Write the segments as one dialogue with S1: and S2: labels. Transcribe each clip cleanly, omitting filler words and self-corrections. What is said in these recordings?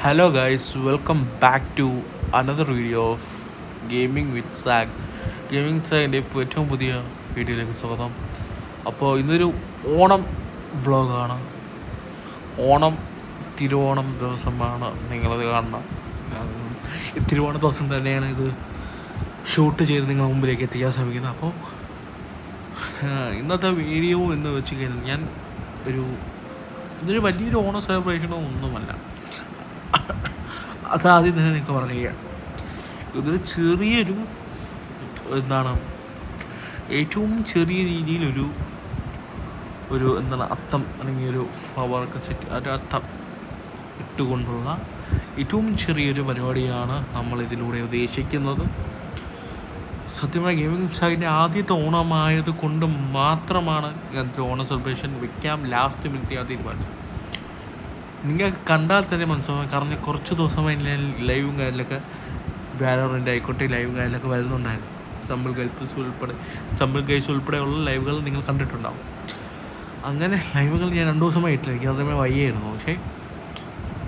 S1: Hello guys, welcome back to another video of gaming with സാഗ്. Gaming സാഗിൻ്റെ ഇപ്പോൾ ഏറ്റവും പുതിയ വീഡിയോയിലേക്ക് സ്വാഗതം. അപ്പോൾ ഇന്നൊരു ഓണം വ്ളോഗാണ്. ഓണം തിരുവോണം ദിവസമാണ് നിങ്ങളത് കാണണം. ഈ തിരുവോണ ദിവസം തന്നെയാണ് ഇത് ഷൂട്ട് ചെയ്ത് നിങ്ങളുടെ മുമ്പിലേക്ക് എത്തിക്കാൻ ശ്രമിക്കുന്നത്. അപ്പോൾ ഇന്നത്തെ വീഡിയോ എന്ന് വെച്ച് കഴിഞ്ഞാൽ ഞാൻ ഇതൊരു വലിയൊരു ഓണം സെലിബ്രേഷനോ ഒന്നുമല്ല. അതാദ്യം തന്നെ നിങ്ങൾക്ക് പറയുക, ഇതൊരു ചെറിയൊരു ഏറ്റവും ചെറിയ രീതിയിലൊരു അത്തം അല്ലെങ്കിൽ ഒരു ഫ്ലവറൊക്കെ സെറ്റ് ഒരു അത്തം ഇട്ടുകൊണ്ടുള്ള ഏറ്റവും ചെറിയൊരു പരിപാടിയാണ് നമ്മൾ ഇതിലൂടെ ഉദ്ദേശിക്കുന്നത്. സത്യമായ ഗെയിമിംഗ് സാഗിൻ്റെ ആദ്യത്തെ ഓണമായത് കൊണ്ട് മാത്രമാണ് ഇങ്ങനത്തെ ഓണം സെലിബ്രേഷൻ വെക്കാം ലാസ്റ്റ് മിനിറ്റ് ഞാൻ തീരുമാനിച്ചത്. നിങ്ങൾക്ക് കണ്ടാൽ തന്നെ മനസ്സിലാവും. കാരണം കുറച്ച് ദിവസമായി ഞാൻ ലൈവും കാര്യത്തിലൊക്കെ വാലോറൻ്റ് ആയിക്കോട്ടെ ലൈവും കാര്യത്തിലൊക്കെ വരുന്നുണ്ടായിരുന്നു. സ്റ്റംബിൾ ഗൈസ് ഉൾപ്പെടെയുള്ള ലൈവുകൾ നിങ്ങൾ കണ്ടിട്ടുണ്ടാവും. അങ്ങനെ ലൈവുകൾ ഞാൻ 2 ദിവസമായി ഇട്ടില്ല. എനിക്ക് അതേ വയ്യായിരുന്നു. പക്ഷേ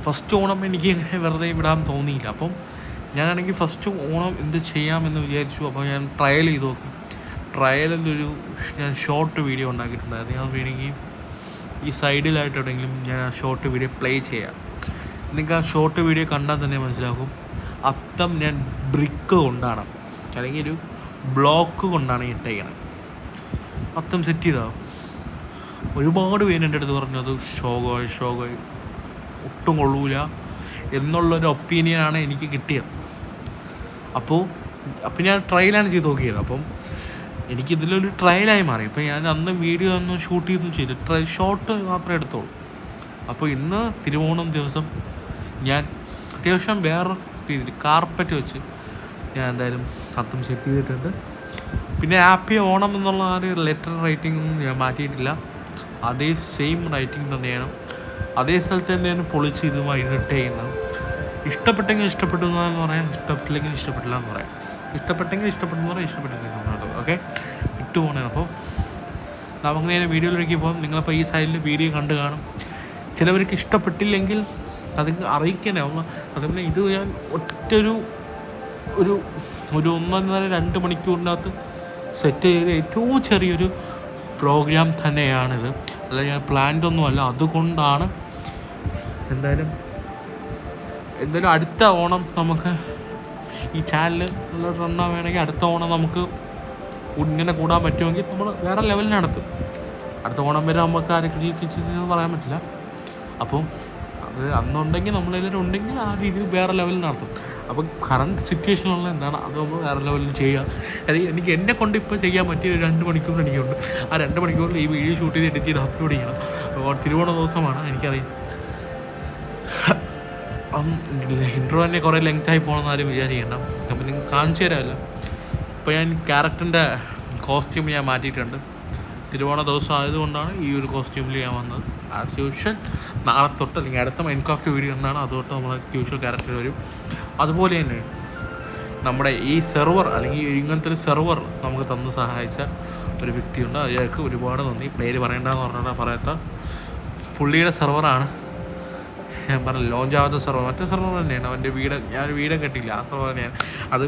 S1: ഫസ്റ്റ് ഓണം എനിക്ക് അങ്ങനെ വെറുതെ വിടാൻ തോന്നിയില്ല. അപ്പം ഞാനാണെങ്കിൽ ഫസ്റ്റ് ഓണം എന്ത് ചെയ്യാമെന്ന് വിചാരിച്ചു. അപ്പോൾ ഞാൻ ട്രയൽ ചെയ്ത് നോക്കി. ഞാൻ ഷോർട്ട് വീഡിയോ ഉണ്ടാക്കിയിട്ടുണ്ടായിരുന്നു. ഞാൻ വേണമെങ്കിൽ ഈ സൈഡിലായിട്ട് എവിടെയെങ്കിലും ഞാൻ ആ ഷോർട്ട് വീഡിയോ പ്ലേ ചെയ്യാം. നിങ്ങൾക്ക് ആ ഷോർട്ട് വീഡിയോ കണ്ടാൽ തന്നെ മനസ്സിലാക്കും. അത്തം ഞാൻ ബ്രിക്ക് കൊണ്ടാണ് അല്ലെങ്കിൽ ഒരു ബ്ലോക്ക് കൊണ്ടാണ് ഇട്ടേക്കണം. അത്തം സെറ്റ് ചെയ്താൽ ഒരുപാട് പേര് എൻ്റെ അടുത്ത് പറഞ്ഞത് ഷോകോയ് ഒട്ടും കൊള്ളൂല എന്നുള്ളൊരു ഒപ്പീനിയനാണ് എനിക്ക് കിട്ടിയത്. അപ്പോൾ ഞാൻ ട്രയലാണ് ചെയ്ത് നോക്കിയത്. അപ്പം എനിക്കിതിലൊരു ട്രയലായി മാറി. ഇപ്പോൾ ഞാൻ അന്ന് വീഡിയോ ഒന്നും ഷൂട്ട് ചെയ്തൊന്നും ചെയ്തു, ഷോട്ട് മാത്രമേ എടുത്തോളൂ. അപ്പോൾ ഇന്ന് തിരുവോണം ദിവസം ഞാൻ അത്യാവശ്യം വേറെ രീതിയിൽ കാർപ്പറ്റ് വെച്ച് ഞാൻ എന്തായാലും അത്തം സെറ്റ് ചെയ്തിട്ടുണ്ട്. പിന്നെ ഹാപ്പി ഓണം എന്നുള്ള ആ ഒരു ലെറ്റർ റൈറ്റിംഗ് ഞാൻ മാറ്റിയിട്ടില്ല. അതേ സെയിം റൈറ്റിംഗ് തന്നെയാണ്. അതേ സ്ഥലത്ത് തന്നെയാണ് പൊളിച്ച് ഇതുമായി ഇട്ട് ചെയ്യുന്നത്. ഇഷ്ടപ്പെട്ടെങ്കിൽ ഇഷ്ടപ്പെട്ടു എന്ന് പറയാം, ഇഷ്ടപ്പെട്ടില്ലെങ്കിൽ ഇഷ്ടപ്പെട്ടില്ല എന്ന് പറയാം. ഇഷ്ടപ്പെട്ടെങ്കിൽ ഇഷ്ടപ്പെട്ടെന്ന് പറയാം, ഇഷ്ടപ്പെട്ടില്ലെങ്കിൽ ഓക്കെ ഇട്ട് പോകണേ. അപ്പോൾ നമുക്ക് നേരെ വീഡിയോയിലേക്ക് പോകും. നിങ്ങളിപ്പോൾ ഈ സൈഡിൽ വീഡിയോ കണ്ടു കാണും. ചിലവർക്ക് ഇഷ്ടപ്പെട്ടില്ലെങ്കിൽ അത് അറിയിക്കണേ. അതുപോലെ ഇത് ഞാൻ ഒരു 1.5-2 മണിക്കൂറിനകത്ത് സെറ്റ് ചെയ്ത ഏറ്റവും ചെറിയൊരു പ്രോഗ്രാം തന്നെയാണിത്. അല്ല ഞാൻ പ്ലാൻഡൊന്നുമല്ല. അതുകൊണ്ടാണ് എന്തായാലും അടുത്ത ഓണം നമുക്ക് ഈ ചാനൽ റണ്ണാവുകയാണെങ്കിൽ അടുത്ത ഓണം നമുക്ക് ഇങ്ങനെ കൂടാൻ പറ്റുമെങ്കിൽ നമ്മൾ വേറെ ലെവലിൽ നടത്തും. അടുത്ത ഓണം വരെ നമുക്ക് ആരൊക്കെ ജീവിച്ചെന്ന് പറയാൻ പറ്റില്ല. അപ്പം അത് അന്നുണ്ടെങ്കിൽ നമ്മളെല്ലാവരും ഉണ്ടെങ്കിൽ ആ രീതിയിൽ വേറെ ലെവലിൽ നടത്തും. അപ്പം കറണ്ട് സിറ്റുവേഷനുള്ള എന്താണ് അത് നമ്മൾ വേറെ ലെവലിൽ ചെയ്യുക. എനിക്ക് എന്നെ കൊണ്ട് ഇപ്പോൾ ചെയ്യാൻ പറ്റിയ 2 മണിക്കൂർ എനിക്കുണ്ട്. ആ 2 മണിക്കൂറിൽ ഈ വീഡിയോ ഷൂട്ട് ചെയ്ത് എഡിറ്റ് ചെയ്ത് അപ്ലോഡ് ചെയ്യണം. തിരുവോണ ദിവസമാണ് എനിക്കറിയാം. ഇൻട്രോ തന്നെ കുറേ ലെങ്തായി പോകണമെന്ന് ആരും വിചാരിക്കേണ്ട. അപ്പം നിങ്ങൾ കാണിച്ചു തരാമല്ലോ. ഇപ്പോൾ ഞാൻ ക്യാരക്ടറിൻ്റെ കോസ്റ്റ്യൂം ഞാൻ മാറ്റിയിട്ടുണ്ട്. തിരുവോണ ദിവസം ആയതുകൊണ്ടാണ് ഈ ഒരു കോസ്റ്റ്യൂമിൽ ഞാൻ വന്നത്. ആസ് യൂഷ്വൽ നാളെ തൊട്ട് അല്ലെങ്കിൽ അടുത്ത മൈൻക്രാഫ്റ്റ് വീഡിയോ എന്നാണ് അതുതൊട്ട് നമ്മൾ യൂഷ്വൽ ക്യാരക്ടർ വരും. അതുപോലെ തന്നെ നമ്മുടെ ഈ സെർവർ അല്ലെങ്കിൽ ഇങ്ങനത്തെ ഒരു സെർവർ നമുക്ക് തന്ന് സഹായിച്ച ഒരു വ്യക്തിയുണ്ട്. അയാൾക്ക് ഒരുപാട് നന്ദി. പേര് പറയേണ്ടതെന്ന് പറഞ്ഞാൽ പറയാത്ത പുള്ളിയുടെ സെർവറാണ്. ഞാൻ പറഞ്ഞു ലോഞ്ചാവാത്ത സെർവർ മറ്റേ സെർവർ തന്നെയാണ്. അവൻ്റെ ഞാൻ വീട് കെട്ടിയില്ല, ആ സെർവർ തന്നെയാണ്. അത്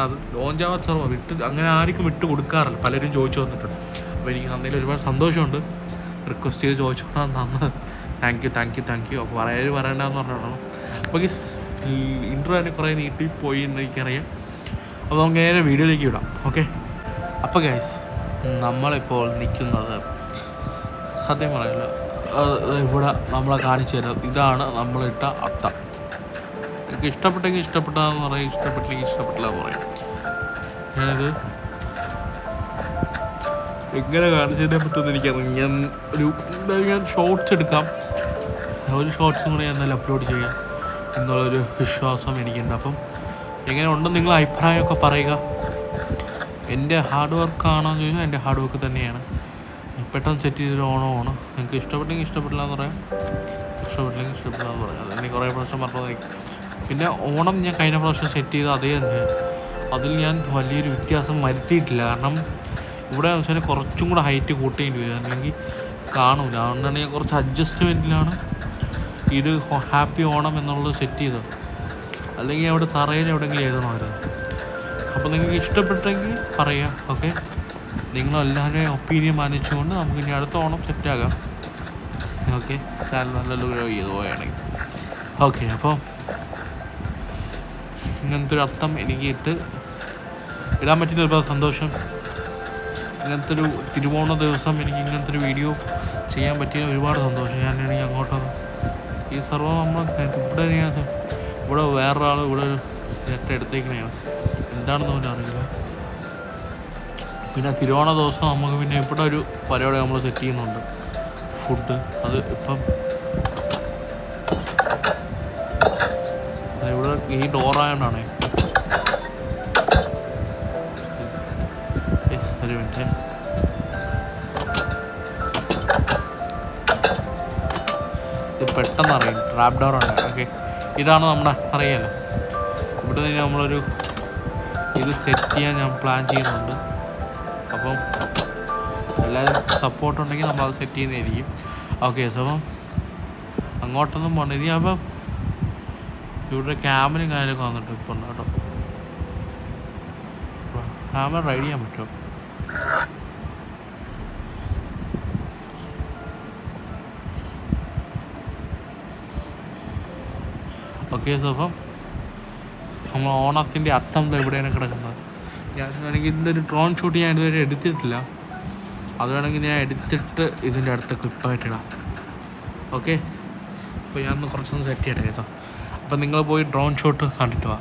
S1: അത് ലോഞ്ചാവാത്ത സെർവർ അങ്ങനെ ആർക്കും വിട്ട് കൊടുക്കാറില്ല. പലരും ചോദിച്ചു വന്നിട്ടുണ്ട്. അപ്പോൾ എനിക്ക് തന്നതിൽ ഒരുപാട് സന്തോഷമുണ്ട്. റിക്വസ്റ്റ് ചെയ്ത് ചോദിച്ചോളാം. നന്ന് താങ്ക് യു. അപ്പോൾ പറയേണ്ടതെന്ന് പറഞ്ഞോളാം. അപ്പോൾ ഈ ഇൻട്രോ തന്നെ കുറേ നീട്ടിപ്പോയി എന്ന് എനിക്കറിയാം. അപ്പോൾ നമുക്ക് നേരെ വീഡിയോയിലേക്ക് വിടാം. ഓക്കെ. അപ്പോൾ ഗൈസ്, നമ്മളിപ്പോൾ നിൽക്കുന്നത് സത്യം പറയില്ല ഇവിടെ നമ്മളെ കാണിച്ചു തരാം. ഇതാണ് നമ്മളിട്ട അത്തം. എനിക്ക് ഇഷ്ടപ്പെട്ടെങ്കിൽ ഇഷ്ടപ്പെട്ടാന്ന് പറയും, ഇഷ്ടപ്പെട്ടില്ലെങ്കിൽ ഇഷ്ടപ്പെട്ടില്ല എന്ന് പറയും. ഞാനിത് എങ്ങനെ കാണിച്ചതിനെ പറ്റുമെന്ന് എനിക്കറിയാം. ഞാൻ ഷോർട്സ് എടുക്കാം. ഒരു ഷോർട്സും കൂടെ ഞാൻ എന്തായാലും അപ്ലോഡ് ചെയ്യാം എന്നുള്ളൊരു വിശ്വാസം എനിക്കുണ്ട്. അപ്പം എങ്ങനെ ഉണ്ടെന്ന് നിങ്ങൾ അഭിപ്രായമൊക്കെ പറയുക. എൻ്റെ ഹാർഡ് വർക്കാണോ എന്ന് ചോദിച്ചാൽ എൻ്റെ ഹാർഡ് വർക്ക് തന്നെയാണ്. പെട്ടെന്ന് സെറ്റ് ചെയ്തൊരു ഓണമാണ്. നിങ്ങൾക്ക് ഇഷ്ടപ്പെട്ടെങ്കിൽ ഇഷ്ടപ്പെട്ടില്ല എന്ന് പറയാം, ഇഷ്ടപ്പെട്ടില്ലെങ്കിൽ ഇഷ്ടപ്പെട്ടില്ല എന്ന് പറയാം. അതെനിക്ക് കുറേ പ്രാവശ്യം പറഞ്ഞതായിരിക്കും. പിന്നെ ഓണം ഞാൻ കഴിഞ്ഞ പ്രാവശ്യം സെറ്റ് ചെയ്ത അതേ തന്നെ. അതിൽ ഞാൻ വലിയൊരു വ്യത്യാസം വരുത്തിയിട്ടില്ല. കാരണം ഇവിടെ വെച്ചാൽ കുറച്ചും കൂടെ ഹൈറ്റ് കൂട്ടേണ്ടി വരും, അല്ലെങ്കിൽ കാണൂല. അതുകൊണ്ടാണ് ഞാൻ കുറച്ച് അഡ്ജസ്റ്റ്മെൻറ്റിലാണ് ഇത് ഹാപ്പി ഓണം എന്നുള്ളത് സെറ്റ് ചെയ്തത്, അല്ലെങ്കിൽ അവിടെ തറയിൽ എവിടെയെങ്കിലും എഴുതണമായിരുന്നു. അപ്പോൾ നിങ്ങൾക്ക് ഇഷ്ടപ്പെട്ടെങ്കിൽ പറയാം. ഓക്കെ, നിങ്ങളെല്ലാവരുടെയും ഒപ്പീനിയൻ മാനിച്ചുകൊണ്ട് നമുക്ക് ഇനി അടുത്ത ഓണം സെറ്റാകാം. ഓക്കെ, ചാനൽ നല്ല ഗ്രോ ചെയ്ത് പോവുകയാണെങ്കിൽ. ഓക്കെ, അപ്പോൾ ഇങ്ങനത്തെ ഒരു അർത്ഥം എനിക്ക് ഇടാൻ പറ്റിയിട്ട് ഒരുപാട് സന്തോഷം. ഇങ്ങനത്തെ ഒരു തിരുവോണ ദിവസം എനിക്ക് ഇങ്ങനത്തെ ഒരു വീഡിയോ ചെയ്യാൻ പറ്റിയ ഒരുപാട് സന്തോഷം. ഞാനാണെങ്കിൽ അങ്ങോട്ടൊന്ന് ഈ സർവ്വം നമ്മൾ ഇവിടെ വേറൊരാൾ ഇവിടെ സെറ്റ് എടുത്തേക്കണെയാണ്, എന്താണെന്ന് പോലും അറിയില്ല. പിന്നെ തിരുവോണ ദിവസം നമുക്ക് പിന്നെ ഇവിടെ ഒരു പരിപാടി നമ്മൾ സെറ്റ് ചെയ്യുന്നുണ്ട്, ഫുഡ്. അത് ഇപ്പം ഇവിടെ ഈ ഡോറായോണ്ടാണേ. ഒരു മിനിറ്റ്, ഇത് പെട്ടെന്ന് അറിയും, ട്രാപ്പ് ഡോറാണ്. ഓക്കെ, ഇതാണ് നമ്മുടെ അറിയാലോ. ഇവിടെ നിന്ന് നമ്മളൊരു ഇത് സെറ്റ് ചെയ്യാൻ ഞാൻ പ്ലാൻ ചെയ്യുന്നുണ്ട്. അപ്പം എല്ലാവരും സപ്പോർട്ടുണ്ടെങ്കിൽ നമ്മളത് സെറ്റ് ചെയ്യുന്നതായിരിക്കും. ഓക്കെ, സോ അപ്പം അങ്ങോട്ടൊന്നും പോകണ്ട. ഇനി അപ്പം ഇവിടെ ക്യാമറയും കാര്യമൊക്കെ വന്നിട്ട് ഇപ്പം ഉണ്ട് കേട്ടോ. ക്യാമറ റൈഡ് ചെയ്യാൻ പറ്റുമോ? ഓക്കെ, സോ അപ്പം നമ്മൾ ഓണത്തിൻ്റെ അർത്ഥം എവിടെയാണ് കിടക്കുന്നത്. ഞാൻ വേണമെങ്കിൽ ഇതിൻ്റെ ഒരു ഡ്രോൺ ഷൂട്ട് ഞാൻ ഇതുവരെ എടുത്തിട്ടില്ല, അത് വേണമെങ്കിൽ ഞാൻ എടുത്തിട്ട് ഇതിൻ്റെ അടുത്ത ക്ലിപ്പായിട്ടിടാം. ഓക്കെ, അപ്പോൾ ഞാനൊന്ന് കുറച്ചൊന്ന് സെറ്റ് ചെയ്യട്ടെ കേട്ടോ. അപ്പം നിങ്ങൾ പോയി ഡ്രോൺ ഷോട്ട് കണ്ടിട്ട് വാ.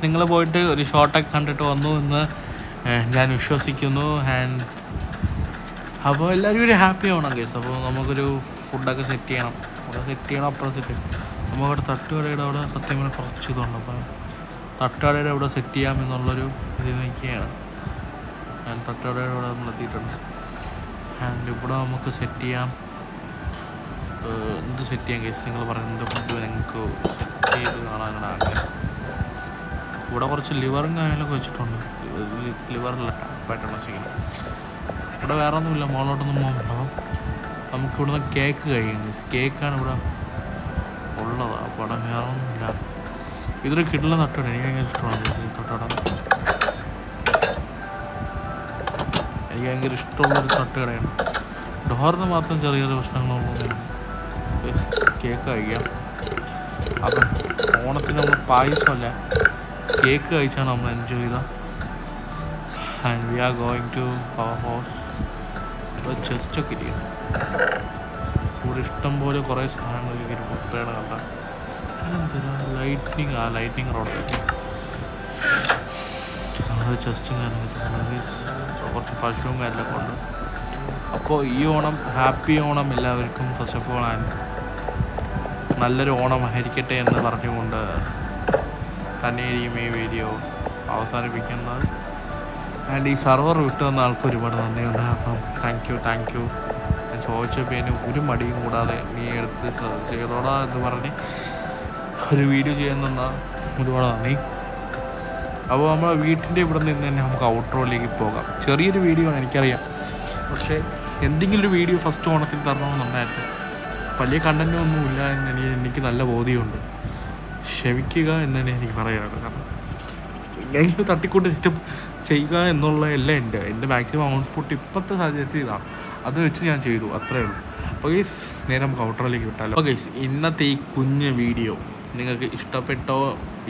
S1: നിങ്ങൾ പോയിട്ട് ഒരു ഷോട്ടൊക്കെ കണ്ടിട്ട് വന്നു എന്ന് ഞാൻ വിശ്വസിക്കുന്നു. ആൻഡ് അപ്പോൾ എല്ലാവരും ഒരു ഹാപ്പി ആവണം കേസ്. അപ്പോൾ നമുക്കൊരു ഫുഡൊക്കെ സെറ്റ് ചെയ്യണം, അവിടെ സെറ്റ് ചെയ്യണം, അപ്പുറം സെറ്റ് ചെയ്യണം. നമുക്കവിടെ തട്ടുകടയുടെ അവിടെ സത്യം പറഞ്ഞാൽ കുറച്ച് ഇതുണ്ട്. അപ്പം തട്ടുകടയുടെ അവിടെ സെറ്റ് ചെയ്യാമെന്നുള്ളൊരു ഇതിൽ നിൽക്കുകയാണ് ഞാൻ. തട്ടുകടയുടെ അവിടെ നമ്മൾ എത്തിയിട്ടുണ്ട്. ആൻഡ് ഇവിടെ നമുക്ക് സെറ്റ് ചെയ്യാം. എന്ത് സെറ്റ് ചെയ്യാം കേസ്? നിങ്ങൾ പറയുന്നത് ഫുഡ് നിങ്ങൾക്ക് സെറ്റ് ചെയ്ത് കാണാനാണ് ആഗ്രഹം. ഇവിടെ കുറച്ച് ലിവറും കാര്യങ്ങളൊക്കെ വെച്ചിട്ടുണ്ട്. ലിവറില്ല, ടാപ്പായിട്ടാണ് ചിക്കൻ. ഇവിടെ വേറെ ഒന്നുമില്ല, മോളോട്ടൊന്നും പോകുന്നുണ്ടാവും. നമുക്കിവിടുന്ന് കേക്ക് കഴിയും. കേക്കാണ് ഇവിടെ ഉള്ളത്. അപ്പോൾ അവിടെ വേറെ ഒന്നുമില്ല. ഇതൊരു കിട്ടുന്ന തട്ടുകട, എനിക്ക് ഭയങ്കര ഇഷ്ടമാണ് ഈ തട്ടുകട. എനിക്ക് ഭയങ്കര ഇഷ്ടമുള്ളൊരു തട്ടുകടയാണ്. ഡോറിന് മാത്രം ചെറിയൊരു പ്രശ്നങ്ങളൊന്നും. കേക്ക് കഴിക്കാം. അപ്പം ഓണത്തിന് നമ്മൾ പായസമല്ല, കേക്ക് കഴിച്ചാണ് നമ്മൾ എൻജോയ് ചെയ്തത്. And we are going to power house. ഇവിടെ ചെസ്റ്റൊക്കെ ഇരിക്കും. ഇവിടെ ഇഷ്ടം പോലെ കുറേ സാധനങ്ങളൊക്കെ ഇരിക്കും. മുപ്പേടെ കണ്ട ലൈറ്റിങ്, ലൈറ്റിങ് റോഡൊക്കെ ചെസ്റ്റും കാര്യങ്ങളൊക്കെ, കുറച്ച് പശുവും കാര്യങ്ങളൊക്കെ ഉണ്ട്. അപ്പോൾ ഈ ഓണം ഹാപ്പി ഓണം എല്ലാവർക്കും. ഫസ്റ്റ് ഓഫ് ഓൾ ആൻഡ് നല്ലൊരു ഓണം ആയിരിക്കട്ടെ എന്ന് പറഞ്ഞുകൊണ്ട് തന്നെയായിരിക്കും ഈ വീഡിയോ അവസാനിപ്പിക്കുന്നത്. ആൻഡ് ഈ സർവർ വിട്ടു വന്ന ആൾക്ക് ഒരുപാട് നന്ദിയുണ്ട്. അപ്പം താങ്ക് യു. ഞാൻ ചോദിച്ചപ്പോൾ അതിന് ഒരു മടിയും കൂടാതെ നീ എടുത്ത് ചെയ്തോടാ എന്ന് പറഞ്ഞ് ഒരു വീഡിയോ ചെയ്യാൻ തന്ന ഒരുപാട് നന്ദി. അപ്പോൾ നമ്മൾ വീട്ടിൻ്റെ ഇവിടെ നിന്ന് തന്നെ നമുക്ക് ഔട്ട്രോയിലേക്ക് പോകാം. ചെറിയൊരു വീഡിയോ ആണ് എനിക്കറിയാം, പക്ഷേ എന്തെങ്കിലും ഒരു വീഡിയോ ഫസ്റ്റ് ഓണത്തിൽ തരണമെന്നുണ്ടായിരുന്നു. വലിയ കണ്ടൻറ്റ് ഒന്നുമില്ല എന്ന് എനിക്ക് നല്ല ബോധ്യമുണ്ട്. ക്ഷമിക്കുക എന്ന് തന്നെ എനിക്ക് പറയാനുള്ളത്. കാരണം ഇങ്ങനെ തട്ടിക്കൂട്ട് സെറ്റപ്പ് ചെയ്യുക എന്നുള്ളതല്ല എൻ്റെ മാക്സിമം ഔട്ട്പുട്ട് ഇപ്പോഴത്തെ സാഹചര്യത്തിൽ ഇതാണ്. അത് വെച്ച് ഞാൻ ചെയ്തു, അത്രേ ഉള്ളൂ. അപ്പോൾ ഗൈസ് നേരെ നമുക്ക് ഔട്ടറിലേക്ക് വിട്ടാലോ. അപ്പോൾ ഗൈസ് ഇന്നത്തെ ഈ കുഞ്ഞ് വീഡിയോ നിങ്ങൾക്ക് ഇഷ്ടപ്പെട്ടോ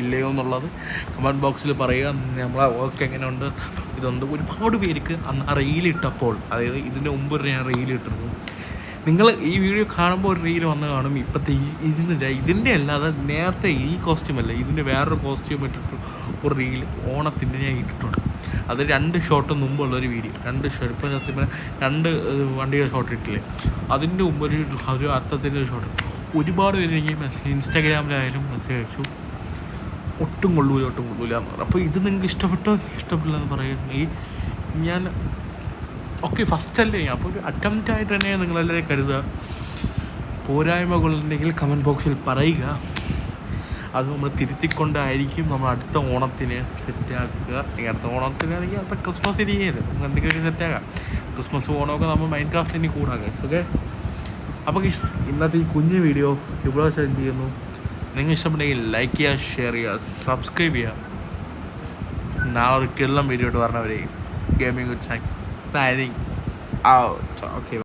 S1: ഇല്ലയോ എന്നുള്ളത് കമൻറ്റ് ബോക്സിൽ പറയുക. നമ്മളെ വർക്ക് എങ്ങനെയുണ്ട് ഇതുണ്ട്. ഒരുപാട് പേർക്ക് അന്ന് ആ റീലിട്ടപ്പോൾ, അതായത് ഇതിൻ്റെ മുമ്പ് ഞാൻ റീലിട്ടിരുന്നു. നിങ്ങൾ ഈ വീഡിയോ കാണുമ്പോൾ ഒരു റീൽ വന്ന് കാണും. ഇപ്പോഴത്തെ ഇതിൻ്റെ അല്ലാതെ നേരത്തെ ഈ കോസ്റ്റ്യൂമല്ല, ഇതിൻ്റെ വേറൊരു കോസ്റ്റ്യൂം ഇട്ടിട്ട് ഒരു റീൽ ഓണത്തിൻ്റെ ഞാൻ ഇട്ടിട്ടുണ്ട്. അത് 2 ഷോട്ട് മുമ്പുള്ളൊരു വീഡിയോ, 2 ഷോട്ട്. ഇപ്പോൾ സത്യം പറഞ്ഞാൽ 2 വണ്ടിയുടെ ഷോട്ട് ഇട്ടില്ലേ, അതിൻ്റെ മുമ്പ് ഒരു അർത്ഥത്തിൻ്റെ ഒരു ഷോട്ട്. ഒരുപാട് പേര് എനിക്ക് ഇൻസ്റ്റാഗ്രാമിലായാലും മെസ്സേജ് അയച്ചു, ഒട്ടും കൊള്ളൂല എന്ന് പറഞ്ഞു. അപ്പോൾ ഇത് നിങ്ങൾക്ക് ഇഷ്ടപ്പെട്ടോ ഇഷ്ടപ്പെടില്ല എന്ന് പറയുകയാണെങ്കിൽ ഞാൻ ഓക്കെ ഫസ്റ്റ് അല്ലേ, അപ്പോൾ ഒരു അറ്റംപ്റ്റ് ആയിട്ട് തന്നെ നിങ്ങളെല്ലാവരും കരുതുക. പോരായ്മകളുണ്ടെങ്കിൽ കമൻറ്റ് ബോക്സിൽ പറയുക. അത് നമ്മൾ തിരുത്തിക്കൊണ്ടായിരിക്കും നമ്മൾ അടുത്ത ഓണത്തിന് സെറ്റാക്കുക. അടുത്ത ഓണത്തിനാണെങ്കിൽ അടുത്ത ക്രിസ്മസ് ഇരിക്കുകയില്ല, നമുക്ക് എന്തെങ്കിലും സെറ്റാക്കാം. ക്രിസ്മസ് ഓണമൊക്കെ നമ്മൾ മൈൻഡ് ക്രാഫ്റ്റിന് കൂടാക്കാം. ഓക്കെ, അപ്പോൾ ഇന്നത്തെ ഈ കുഞ്ഞു വീഡിയോ ഇവിടെ സെൻഡ് ചെയ്യുന്നു. നിങ്ങൾ ഇഷ്ടപ്പെട്ടെങ്കിൽ ലൈക്ക് ചെയ്യുക, ഷെയർ ചെയ്യുക, സബ്സ്ക്രൈബ് ചെയ്യുക. നാളെ ഒരു കിള്ളം വീഡിയോ ഇട്ട് പറഞ്ഞവരെ gaming with signing out. Okay.